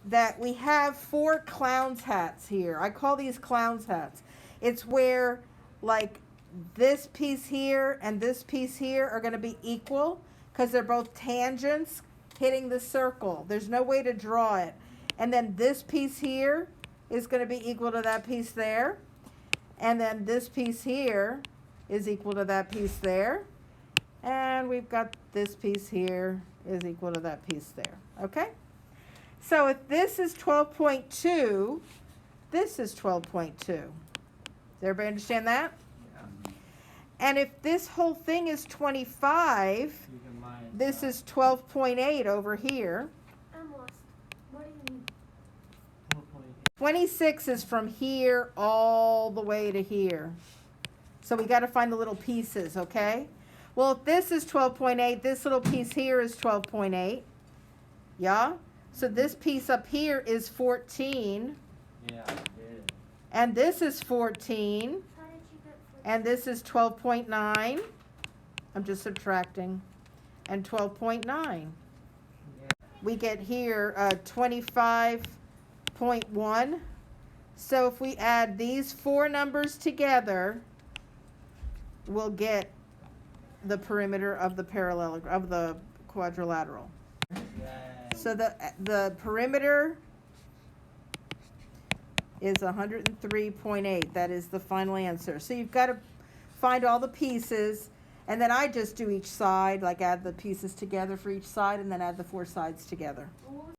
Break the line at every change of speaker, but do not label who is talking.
that we have 4 clown's hats here. I call these clown's hats. It's where like this piece here and this piece here are going to be equal because they're both tangents hitting the circle. There's no way to draw it. And then this piece here is going to be equal to that piece there. And then this piece here is equal to that piece there. And we've got this piece here is equal to that piece there. Okay? So if this is 12.2, this is 12.2. Does everybody understand that?
Yeah.
And if this whole thing is 25, this is 12.8 over here.
I'm lost. What do you mean?
26 is from here all the way to here. So we got to find the little pieces, okay? Well, if this is 12.8, this little piece here is 12.8. Yeah? So this piece up here is 14.
Yeah, I did.
And this is 14.
How did you get 14?
And this is 12.9. I'm just subtracting. And 12.9.
Yeah.
We get here 25.1. So if we add these 4 numbers together, we'll get the perimeter of the parallelogram, of the quadrilateral. So the perimeter is 103.8. That is the final answer. So you've got to find all the pieces, and then I just do each side, like add the pieces together for each side, and then add the 4 sides together.
What was